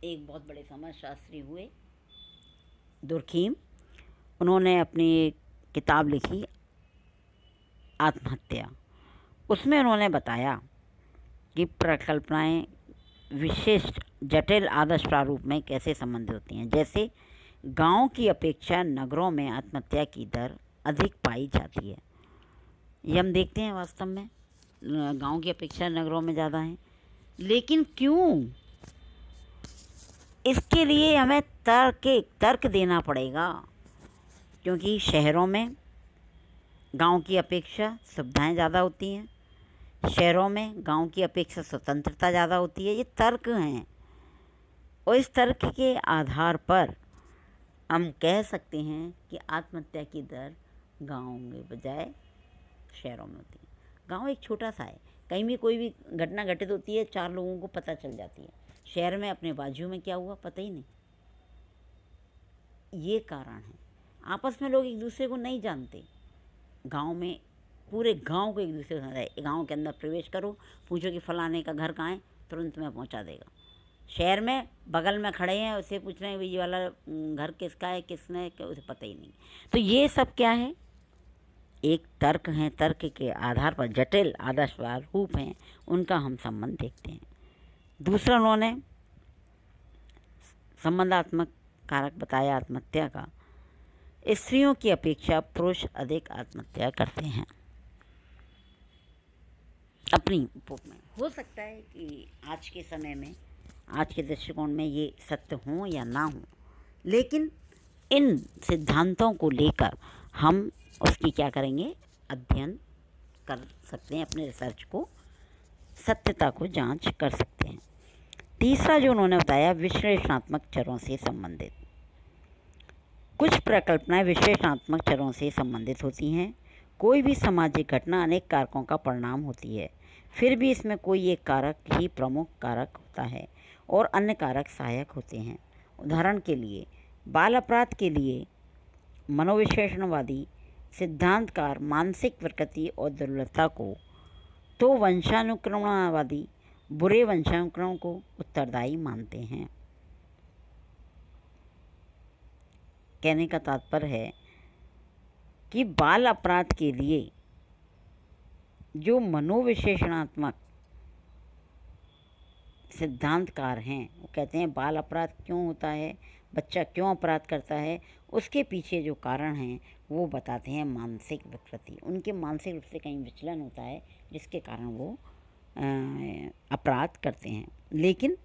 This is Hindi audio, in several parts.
एक बहुत बड़े समाजशास्त्री हुए दुर्खीम। उन्होंने अपनी किताब लिखी आत्महत्या। उसमें उन्होंने बताया कि प्रकल्पनाएं विशिष्ट जटिल आदर्श प्रारूप में कैसे संबंधित होती हैं। जैसे गांव की अपेक्षा नगरों में आत्महत्या की दर अधिक पाई जाती है। ये हम देखते हैं वास्तव में गांव की अपेक्षा नगरों में ज़्यादा है। लेकिन क्यों? इसके लिए हमें तर्क देना पड़ेगा, क्योंकि शहरों में गांव की अपेक्षा सुविधाएं ज़्यादा होती हैं, शहरों में गांव की अपेक्षा स्वतंत्रता ज़्यादा होती है। ये तर्क हैं और इस तर्क के आधार पर हम कह सकते हैं कि आत्महत्या की दर गाँव के बजाय शहरों में होती है। गांव एक छोटा सा है, कहीं भी कोई भी घटना घटित होती है 4 लोगों को पता चल जाती है। शहर में अपने बाजू में क्या हुआ पता ही नहीं। ये कारण है, आपस में लोग एक दूसरे को नहीं जानते। गांव में पूरे गांव को एक दूसरे को समझता है। गाँव के अंदर प्रवेश करो, पूछो कि फलाने का घर कहाँ है, तुरंत में पहुंचा देगा। शहर में बगल में खड़े हैं, उसे पूछ रहे हैं ये वाला घर किसका है, किसने, उसे पता ही नहीं। तो ये सब क्या है? एक तर्क हैं, तर्क के आधार पर जटिल आदर्श रूप हैं, उनका हम संबंध देखते हैं। दूसरा उन्होंने संबंधात्मक कारक बताया आत्महत्या का। स्त्रियों की अपेक्षा पुरुष अधिक आत्महत्या करते हैं अपनी बुक में। हो सकता है कि आज के समय में, आज के दृष्टिकोण में ये सत्य हो या ना हो, लेकिन इन सिद्धांतों को लेकर हम उसकी क्या करेंगे, अध्ययन कर सकते हैं, अपने रिसर्च को, सत्यता को जांच कर सकते हैं। तीसरा जो उन्होंने बताया, विश्लेषणात्मक चरों से संबंधित। कुछ प्रकल्पनाएं विश्लेषणात्मक चरों से संबंधित होती हैं। कोई भी सामाजिक घटना अनेक कारकों का परिणाम होती है, फिर भी इसमें कोई एक कारक ही प्रमुख कारक होता है और अन्य कारक सहायक होते हैं। उदाहरण के लिए बाल अपराध के लिए मनोविश्लेषणवादी सिद्धांतकार मानसिक प्रकृति और दुर्बलता को, तो वंशानुक्रमणवादी बुरे वंशानुक्रम को उत्तरदायी मानते हैं। कहने का तात्पर्य है कि बाल अपराध के लिए जो मनोविश्लेषणात्मक सिद्धांतकार हैं, वो कहते हैं बाल अपराध क्यों होता है, बच्चा क्यों अपराध करता है, उसके पीछे जो कारण हैं वो बताते हैं मानसिक विकृति। उनके मानसिक रूप से कहीं विचलन होता है जिसके कारण वो अपराध करते हैं। लेकिन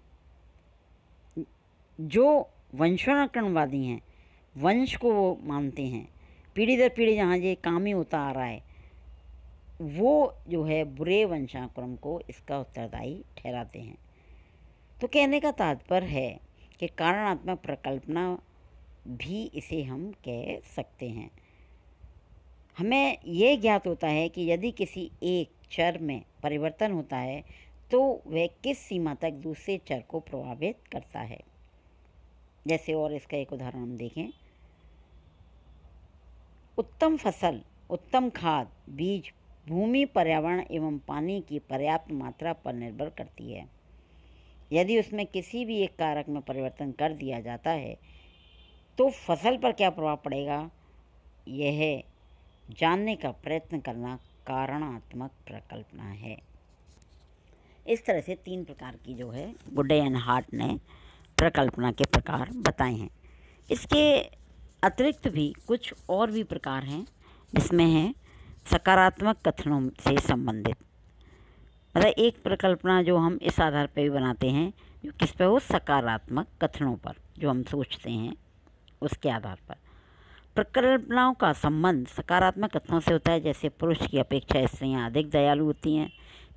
जो वंशानुक्रमवादी हैं, वंश को वो मानते हैं, पीढ़ी दर पीढ़ी जहाँ ये काम ही होता आ रहा है, वो जो है बुरे वंशानुक्रम को इसका उत्तरदायी ठहराते हैं। तो कहने का तात्पर्य है कि कारणात्मक प्रकल्पना भी इसे हम कह सकते हैं। हमें ये ज्ञात होता है कि यदि किसी एक चर में परिवर्तन होता है तो वह किस सीमा तक दूसरे चर को प्रभावित करता है। जैसे, और इसका एक उदाहरण हम देखें, उत्तम फसल, उत्तम खाद, बीज भूमि, पर्यावरण एवं पानी की पर्याप्त मात्रा पर निर्भर करती है। यदि उसमें किसी भी एक कारक में परिवर्तन कर दिया जाता है तो फसल पर क्या प्रभाव पड़ेगा, यह जानने का प्रयत्न करना कारणात्मक प्रकल्पना है। इस तरह से 3 प्रकार की जो है गुडे एंड हार्ट ने प्रकल्पना के प्रकार बताए हैं। इसके अतिरिक्त भी कुछ और भी प्रकार हैं, जिसमें है सकारात्मक कथनों से संबंधित। मतलब एक प्रकल्पना जो हम इस आधार पर भी बनाते हैं, जो किस पे हो, सकारात्मक कथनों पर, जो हम सोचते हैं उसके आधार पर। प्रकल्पनाओं का संबंध सकारात्मक कथनों से होता है। जैसे पुरुष की अपेक्षा स्त्रियां अधिक दयालु होती हैं,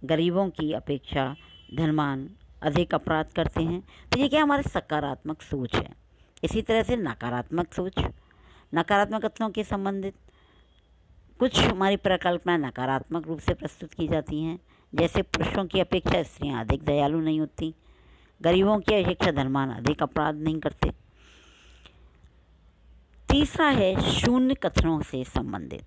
गरीबों की अपेक्षा धनवान अधिक अपराध करते हैं। तो ये क्या हमारे सकारात्मक सोच है। इसी तरह से नकारात्मक सोच, नकारात्मक कथनों के संबंधित कुछ हमारी प्रकल्पनाएं नकारात्मक रूप से प्रस्तुत की जाती हैं। जैसे पुरुषों की अपेक्षा स्त्रियां अधिक दयालु नहीं होती, गरीबों की अपेक्षा धनवान अधिक अपराध नहीं करते। तीसरा है शून्य कथनों से संबंधित।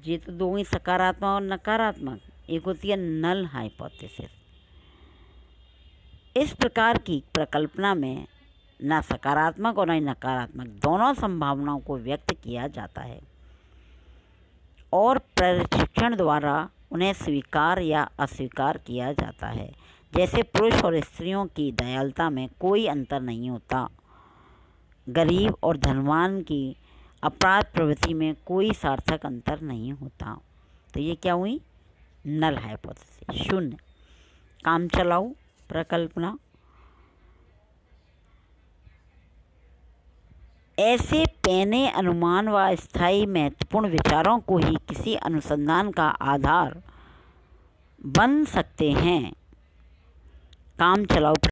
ये तो 2 ही, सकारात्मक और नकारात्मक। एक होती है नल हाइपोथेसिस। इस प्रकार की प्रकल्पना में न सकारात्मक और न नकारात्मक दोनों संभावनाओं को व्यक्त किया जाता है और प्रशिक्षण द्वारा उन्हें स्वीकार या अस्वीकार किया जाता है। जैसे पुरुष और स्त्रियों की दयालुता में कोई अंतर नहीं होता, गरीब और धनवान की अपराध प्रवृत्ति में कोई सार्थक अंतर नहीं होता। तो ये क्या हुई? नल हाइपोथेसिस, शून्य। काम चलाऊ प्रकल्पना, ऐसे पैने अनुमान व स्थायी महत्वपूर्ण विचारों को ही किसी अनुसंधान का आधार बन सकते हैं। काम चलाऊ